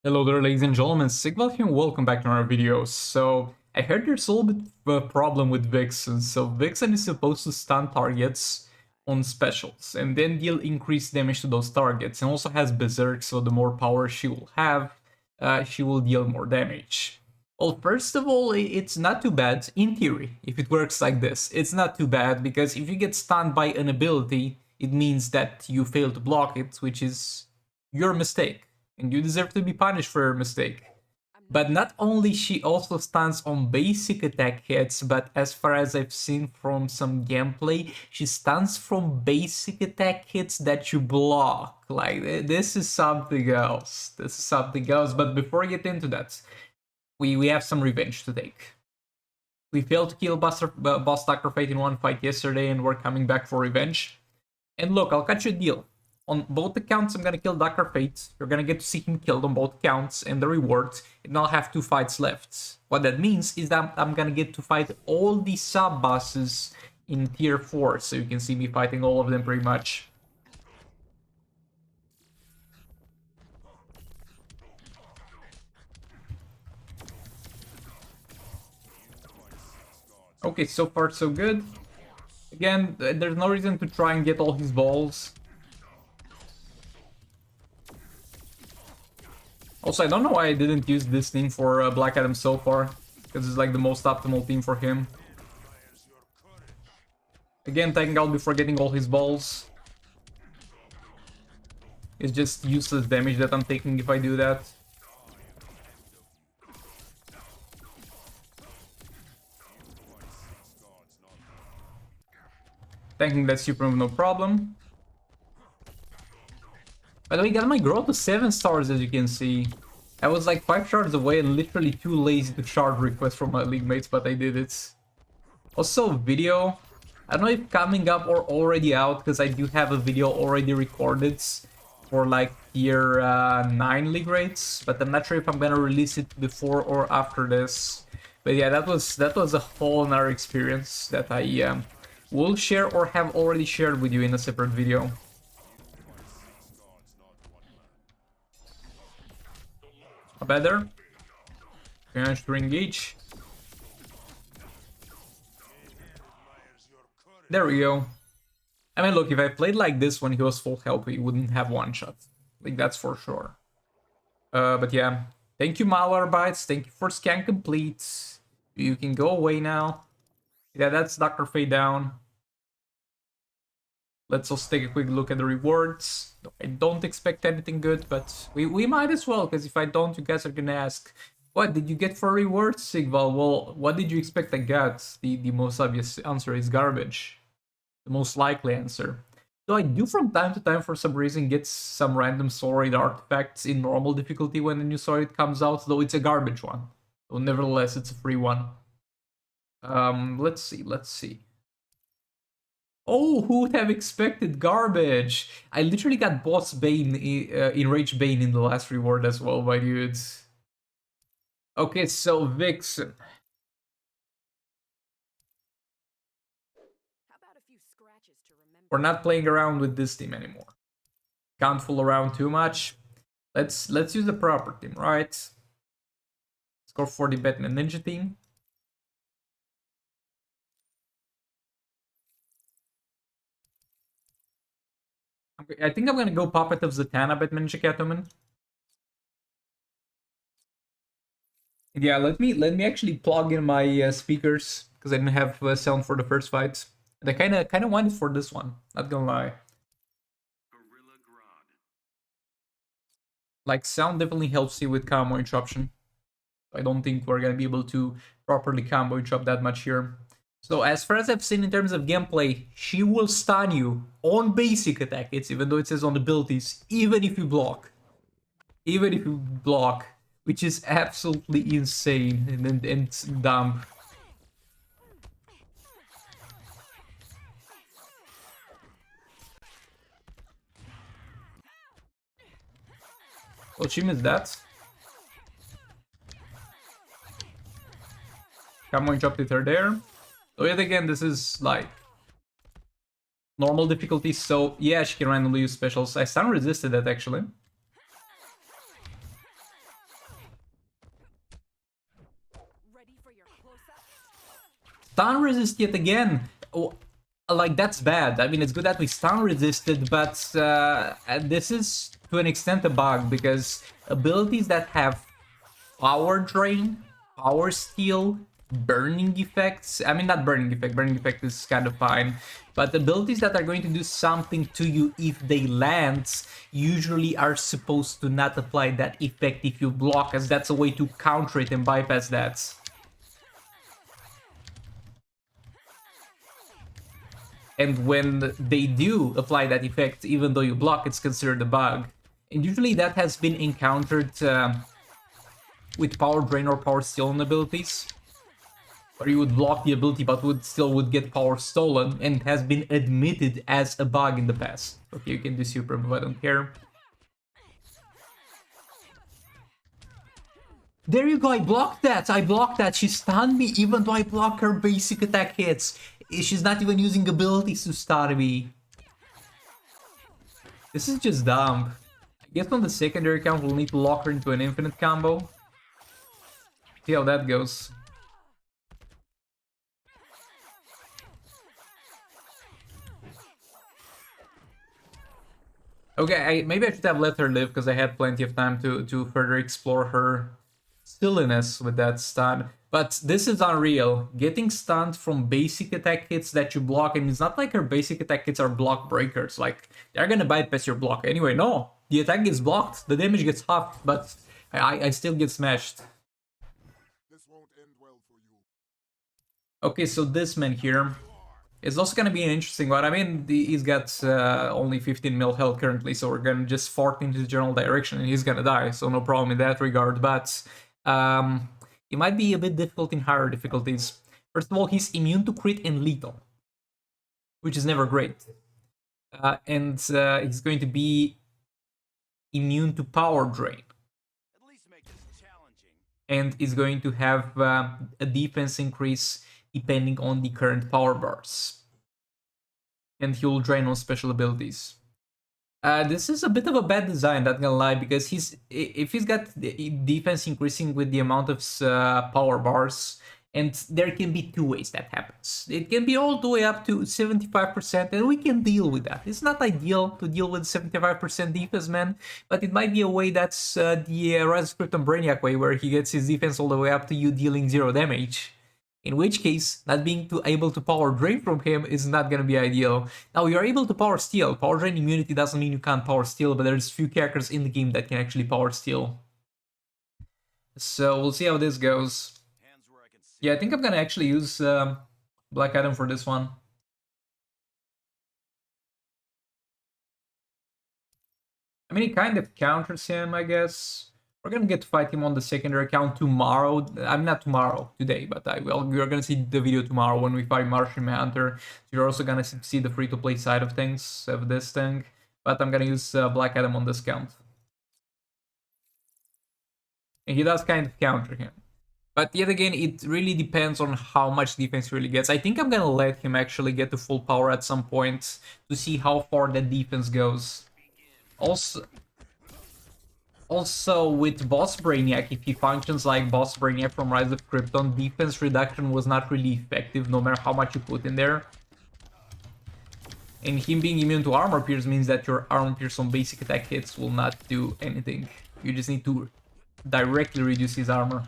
Hello there, ladies and gentlemen, Sigval here and welcome back to our video. So, I heard there's a little bit of a problem with Vixen. So, Vixen is supposed to stun targets on specials and then deal increased damage to those targets, and also has Berserk, so the more power she will have, she will deal more damage. Well, first of all, it's not too bad, in theory, if it works like this. It's not too bad, because if you get stunned by an ability, it means that you fail to block it, which is your mistake and you deserve to be punished for your mistake. But not only she also stands on basic attack hits, but as far as I've seen from some gameplay, she stands from basic attack hits that you block. Like, this is something else. This is something else. But before I get into that, we have some revenge to take. We failed to kill Boss Dr. Fate in one fight yesterday, and we're coming back for revenge. And look, I'll cut you a deal. On both accounts, I'm gonna kill Dr. Fate. You're gonna get to see him killed on both accounts and the reward, and I'll have 2 fights left. What that means is that I'm gonna get to fight all the sub-bosses in tier 4, so you can see me fighting all of them pretty much. Okay, so far so good. Again, there's no reason to try and get all his balls. Also, I don't know why I didn't use this team for Black Adam so far, because it's like the most optimal team for him. Again, taking out before getting all his balls. It's just useless damage that I'm taking if I do that. Tanking that super move, no problem. By the way, got my Grodd to 7 stars, as you can see. I was like 5 shards away and literally too lazy to shard request from my league mates, but I did it. Also, video. I don't know if coming up or already out, because I do have a video already recorded for like tier 9 league rates, but I'm not sure if I'm gonna release it before or after this. But yeah, that was a whole another experience that I will share or have already shared with you in a separate video. Better. Managed to engage. There we go. I mean, look, if I played like this when he was full health, he wouldn't have one shot. Like, that's for sure. But yeah. Thank you, Malwarebytes. Thank you for scan complete. You can go away now. Yeah, that's Dr. Fate down. Let's also take a quick look at the rewards. I don't expect anything good, but we might as well, because if I don't, you guys are gonna ask, what did you get for rewards, Sigval? Well, what did you expect I got? The most obvious answer is garbage. The most likely answer. So I do from time to time, for some reason, get some random soul raid artifacts in normal difficulty when a new soul raid comes out, though it's a garbage one. So nevertheless, it's a free one. Let's see. Oh, who would have expected garbage? I literally got Boss Bane, Enraged Bane in the last reward as well, my dudes. Okay, so Vixen. We're not playing around with this team anymore. Can't fool around too much. Let's use the proper team, right? Let's go for the Batman Ninja team. I think I'm gonna go Puppet of Zatanna, Batman Ninja Catwoman. Yeah, let me actually plug in my speakers, because I didn't have sound for the first fight. And I kind of wanted for this one, not gonna lie. Like, sound definitely helps you with combo interruption. I don't think we're gonna be able to properly combo interrupt that much here. So as far as I've seen in terms of gameplay, she will stun you on basic attack hits, even though it says on abilities, even if you block. Even if you block, which is absolutely insane and dumb. Well, she missed that. Combo interrupted her there. So yet again, this is like normal difficulty, so yeah, she can randomly use specials. I stun resisted that actually. Stun resist yet again. Oh, like, that's bad. I mean, it's good that we stun resisted, but this is to an extent a bug, because abilities that have power drain, power steal, burning effects. I mean, not burning effect is kind of fine. But abilities that are going to do something to you if they land usually are supposed to not apply that effect if you block, as that's a way to counter it and bypass that. And when they do apply that effect, even though you block, it's considered a bug. And usually that has been encountered with power drain or power stealing abilities, where you would block the ability but would get power stolen, and has been admitted as a bug in the past. Okay, you can do super move, I don't care. There you go, I blocked that, she stunned me even though I block her basic attack hits. She's not even using abilities to stun me. This is just dumb. I guess on the secondary account we'll need to lock her into an infinite combo. See how that goes. Okay, maybe I should have let her live, because I had plenty of time to further explore her silliness with that stun. But this is unreal. Getting stunned from basic attack hits that you block, and it's not like her basic attack hits are block breakers. Like, they're gonna bypass your block. Anyway, no. The attack gets blocked, the damage gets halved, but I still get smashed. This won't end well for you. Okay, so this man here is also gonna be an interesting one. I mean, he's got only 15 mil health currently, so we're gonna just fart into the general direction and he's gonna die, so no problem in that regard. But it might be a bit difficult in higher difficulties. First of all, he's immune to crit and lethal, which is never great. And he's going to be immune to power drain. At least make this challenging. And is going to have a defense increase depending on the current power bars. And he will drain on special abilities. This is a bit of a bad design, not gonna lie, because if he's got the defense increasing with the amount of power bars, and there can be two ways that happens. It can be all the way up to 75%, and we can deal with that. It's not ideal to deal with 75% defense, man, but it might be a way that's the Rise of Krypton Brainiac way, where he gets his defense all the way up to you dealing 0 damage. In which case, not being able to power drain from him is not gonna be ideal. Now, you're able to power steal. Power drain immunity doesn't mean you can't power steal, but there's few characters in the game that can actually power steal. So we'll see how this goes. Yeah, I think I'm gonna actually use Black Adam for this one. I mean, he kind of counters him, I guess. We're gonna get to fight him on the secondary account tomorrow. I'm not tomorrow, today, but we're gonna see the video tomorrow when we fight Martian Manhunter. So you're also gonna see the free-to-play side of things, of this thing. But I'm gonna use Black Adam on this count. And he does kind of counter him. But yet again, it really depends on how much defense he really gets. I think I'm gonna let him actually get to full power at some point to see how far that defense goes. Also, with Boss Brainiac, if he functions like Boss Brainiac from Rise of Krypton, defense reduction was not really effective, no matter how much you put in there. And him being immune to armor pierce means that your armor pierce on basic attack hits will not do anything. You just need to directly reduce his armor.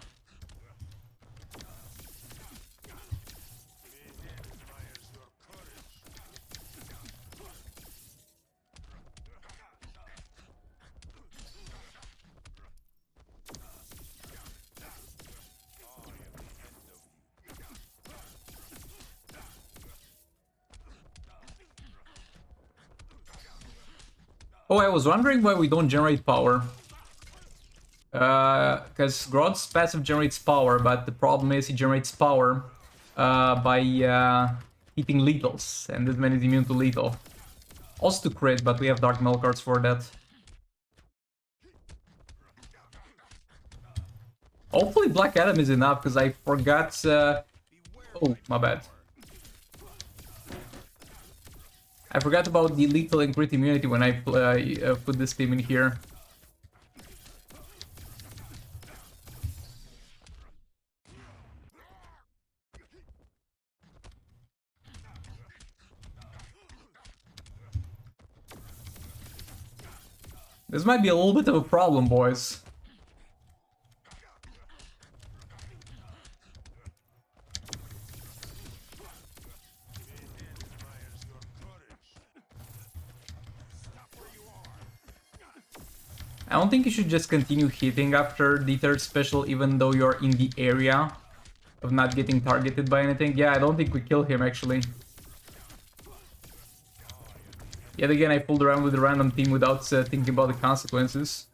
Oh, I was wondering why we don't generate power. Because Grodd's passive generates power, but the problem is he generates power by hitting lethals, and this man is immune to lethal. Also to crit, but we have Dark Mail cards for that. Hopefully Black Adam is enough, because I forgot... Oh, my bad. I forgot about the lethal and crit immunity when I put this team in here. This might be a little bit of a problem, boys. I don't think you should just continue hitting after the third special even though you're in the area of not getting targeted by anything. Yeah, I don't think we kill him actually. Yet again, I fooled around with a random team without thinking about the consequences.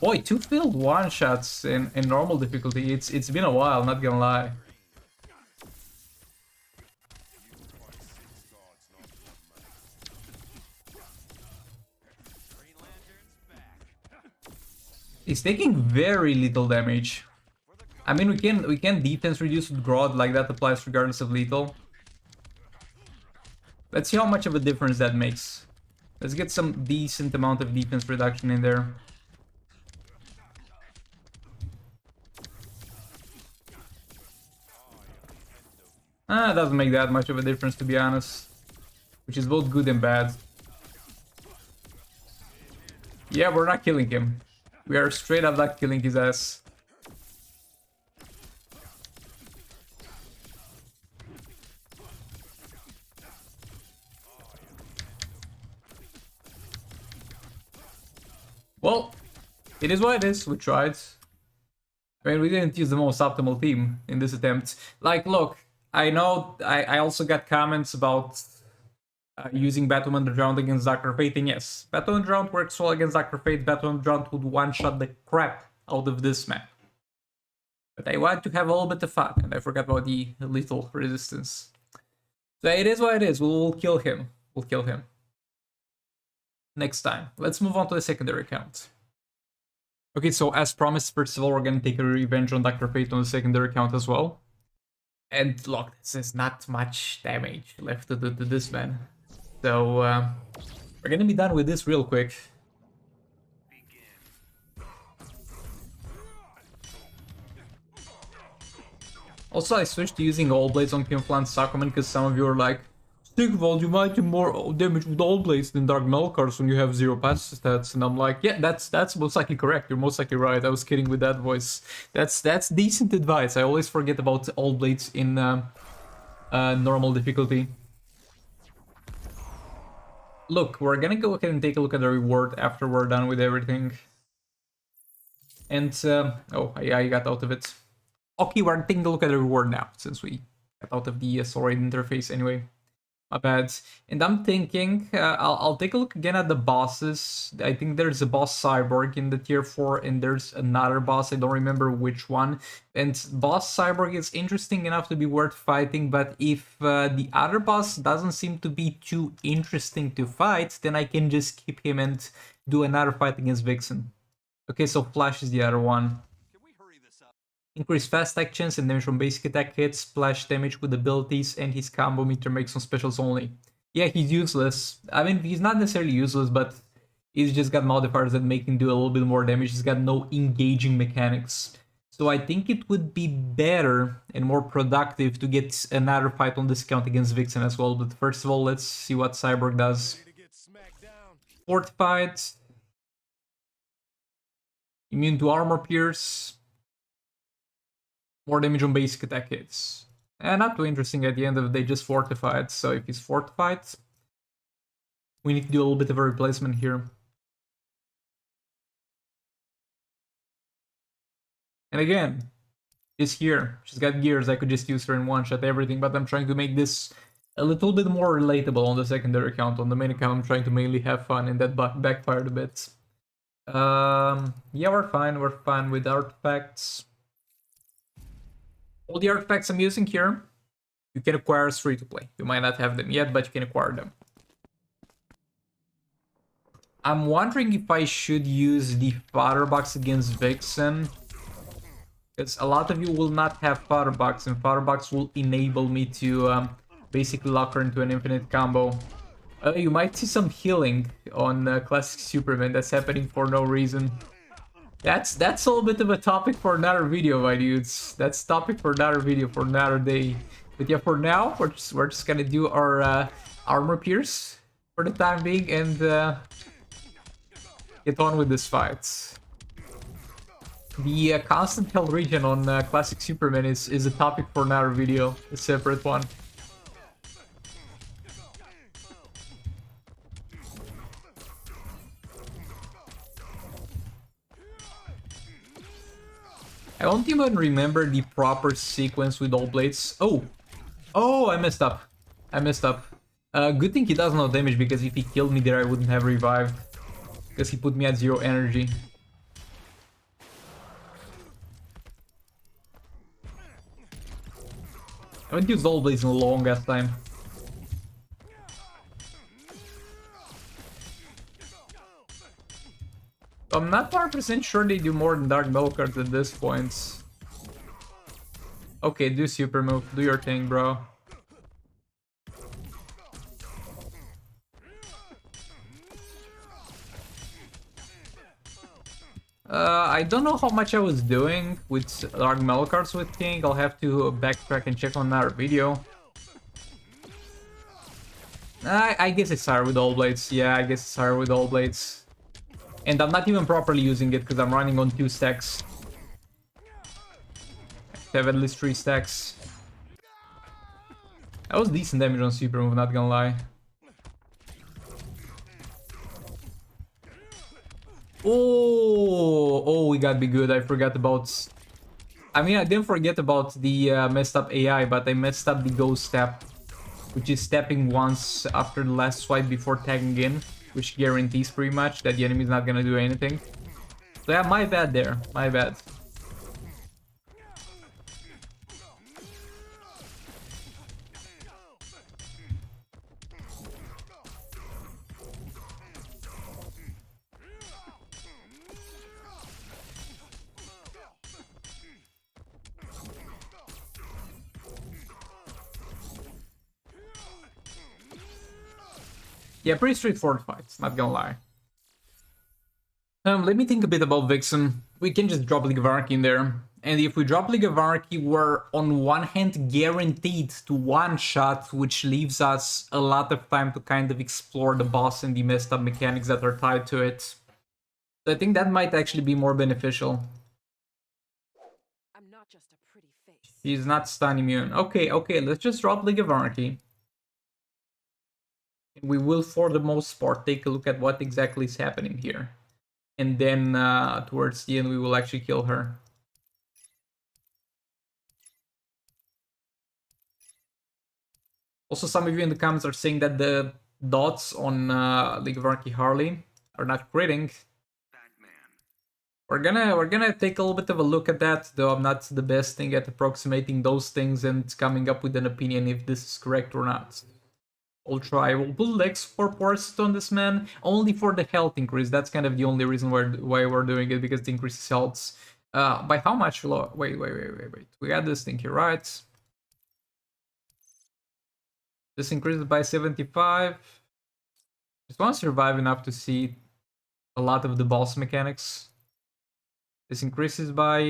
Boy, 2 failed one-shots in normal difficulty. It's been a while, not gonna lie. He's taking very little damage. I mean, we can defense reduce with Grodd, like that applies regardless of lethal. Let's see how much of a difference that makes. Let's get some decent amount of defense reduction in there. It doesn't make that much of a difference, to be honest. Which is both good and bad. Yeah, we're not killing him. We are straight up not killing his ass. Well, it is what it is. We tried. I mean, we didn't use the most optimal team in this attempt. Like, look, I know I also got comments about using Battle Underground against Dr. Fate, and yes, Battle Underground works well against Dr. Fate. Battle Underground would one-shot the crap out of this map. But I wanted to have a little bit of fun, and I forgot about the lethal resistance. So it is what it is. We'll kill him. We'll kill him. Next time. Let's move on to the secondary account. Okay, so as promised, first of all, we're gonna take a revenge on Dr. Fate on the secondary account as well. And look, there's not much damage left to do to this man. So, we're gonna be done with this real quick. Also, I switched to using All Blades on Kinflan Sakuman because some of you are like, Stigvold, you might do more damage with All Blades than Dark Melkars when you have 0 passive stats. And I'm like, yeah, that's most likely correct. You're most likely right. I was kidding with that voice. That's decent advice. I always forget about All Blades in normal difficulty. Look, we're gonna go ahead and take a look at the reward after we're done with everything. And, oh, yeah, I got out of it. Okay, we're taking a look at the reward now, since we got out of the Soride interface anyway. My bad. And I'm thinking, I'll take a look again at the bosses. I think there's a boss Cyborg in the tier 4, and there's another boss, I don't remember which one. And boss Cyborg is interesting enough to be worth fighting, but if the other boss doesn't seem to be too interesting to fight, then I can just keep him and do another fight against Vixen. Okay, so Flash is the other one. Increase fast attack chance and damage from basic attack hits, splash damage with abilities, and his combo meter makes on specials only. Yeah, he's useless. I mean, he's not necessarily useless, but he's just got modifiers that make him do a little bit more damage. He's got no engaging mechanics. So I think it would be better and more productive to get another fight on this account against Vixen as well. But first of all, let's see what Cyborg does. Fortified. Immune to armor pierce. More damage on basic attack hits. And not too interesting at the end of the day, just fortified. So if he's fortified, we need to do a little bit of a replacement here. And again, she's here. She's got gears. I could just use her in one-shot everything, but I'm trying to make this a little bit more relatable on the secondary account. On the main account, I'm trying to mainly have fun, and that backfired a bit. Yeah, we're fine with artifacts. All the artifacts I'm using here, you can acquire as free to play. You might not have them yet, but you can acquire them. I'm wondering if I should use the fodder box against Vixen, because a lot of you will not have fodder box, and fodder box will enable me to basically lock her into an infinite combo. You might see some healing on Classic Superman. That's happening for no reason. That's a little bit of a topic for another video, my dudes. That's topic for another video, for another day. But yeah, for now, we're just gonna do our armor pierce for the time being, and get on with this fight. The constant health regen on classic Superman is a topic for another video, a separate one. I don't even remember the proper sequence with all blades. Oh, I messed up. Good thing he does no damage, because if he killed me there, I wouldn't have revived. Because he put me at 0 energy. I haven't used all blades in a long ass time. I'm not 100% sure they do more than Dark Bell cards at this point. Okay, do super move. Do your thing, bro. I don't know how much I was doing with Dark Metal cards with King. I'll have to backtrack and check on another video. I guess it's higher with all blades. Yeah, I guess it's higher with all blades. And I'm not even properly using it because I'm running on 2 stacks. I have at least 3 stacks. That was decent damage on super move, not gonna lie. Oh, we gotta be good. I forgot about... I mean, I didn't forget about the messed up AI, but I messed up the ghost step, which is stepping once after the last swipe before tagging in, which guarantees pretty much that the enemy is not gonna do anything. So yeah, my bad there. My bad. Yeah, pretty straightforward fights, not gonna lie. Let me think a bit about Vixen. We can just drop League of Anarchy in there. And if we drop League of Anarchy, we're on one hand guaranteed to one-shot, which leaves us a lot of time to kind of explore the boss and the messed up mechanics that are tied to it. So I think that might actually be more beneficial. I'm not just a pretty face. She's not stun immune. Okay, let's just drop League of Anarchy. We will, for the most part, take a look at what exactly is happening here. And then, towards the end, we will actually kill her. Also, some of you in the comments are saying that the dots on League of Anarchy Harley are not critting. We're gonna take a little bit of a look at that, though I'm not the best thing at approximating those things and coming up with an opinion if this is correct or not. We'll try. We'll put Lex for Porcelain on this man, only for the health increase. That's kind of the only reason why we're doing it, because it increases health. By how much? Wait. We got this thing here, right? This increases by 75. Just want to survive enough to see a lot of the boss mechanics. This increases by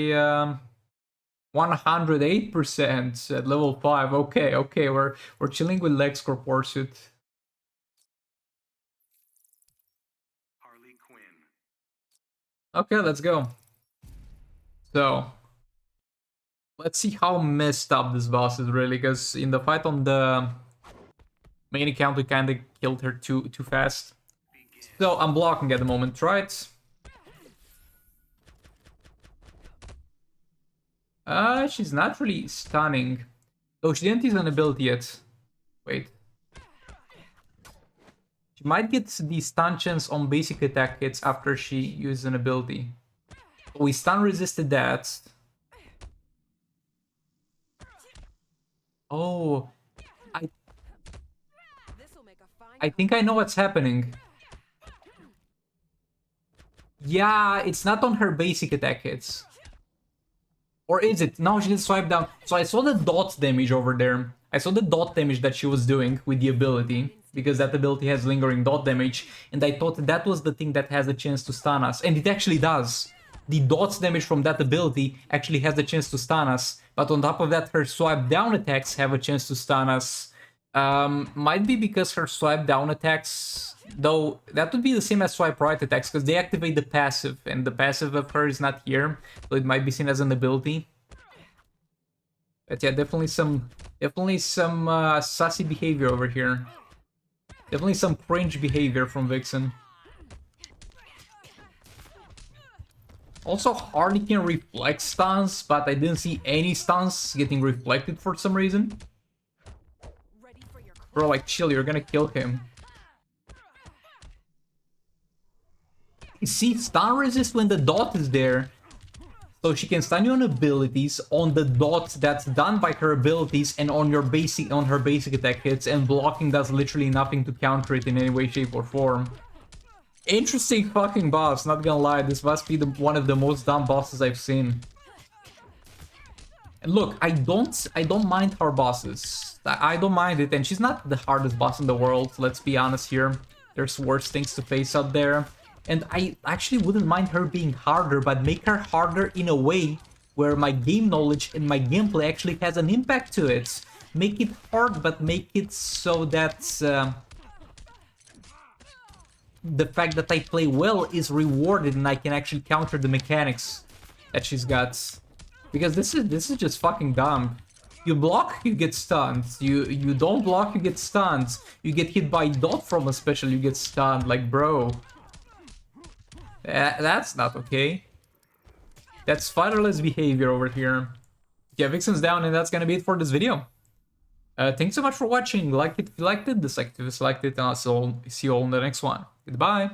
108% at level 5. Okay, we're chilling with Lex Core Pursuit. Harley Quinn. Okay, let's go. So, let's see how messed up this boss is really, because in the fight on the main account we kind of killed her too fast. So I'm blocking at the moment, right? She's not really stunning. Though she didn't use an ability yet. Wait. She might get the stun chance on basic attack hits after she uses an ability. We stun resisted that. Oh. I think I know what's happening. Yeah, it's not on her basic attack hits. Or is it? No, she did swipe down. So I saw the dot damage over there. I saw the dot damage that she was doing with the ability, because that ability has lingering dot damage, and I thought that was the thing that has a chance to stun us, and it actually does. The dot damage from that ability actually has a chance to stun us, but on top of that, her swipe down attacks have a chance to stun us. Might be because her swipe down attacks Though that would be the same as swipe right attacks because they activate the passive, and the passive of her is not here, so it might be seen as an ability. But yeah, definitely some sassy behavior over here. Definitely some cringe behavior from Vixen. Also, Harley can reflect stuns, but I didn't see any stuns getting reflected for some reason. Bro, like, chill, you're gonna kill him. You see, stun resist when the dot is there. So she can stun you on abilities, on the dot that's done by her abilities, and on her basic attack hits, and blocking does literally nothing to counter it in any way, shape, or form. Interesting fucking boss, not gonna lie, this must be one of the most dumb bosses I've seen. And look, I don't mind her bosses. I don't mind it, and she's not the hardest boss in the world, let's be honest here. There's worse things to face out there. And I actually wouldn't mind her being harder, but make her harder in a way where my game knowledge and my gameplay actually has an impact to it. Make it hard, but make it so that the fact that I play well is rewarded and I can actually counter the mechanics that she's got. Because this is just fucking dumb. You block, you get stunned. You don't block, you get stunned. You get hit by dot from a special, you get stunned. Like, bro. That's not okay. That's fighterless behavior over here. Yeah, Vixen's down, and that's gonna be it for this video. Thanks so much for watching. Like it if you liked it, dislike it if you disliked it, and I'll see you all in the next one. Goodbye.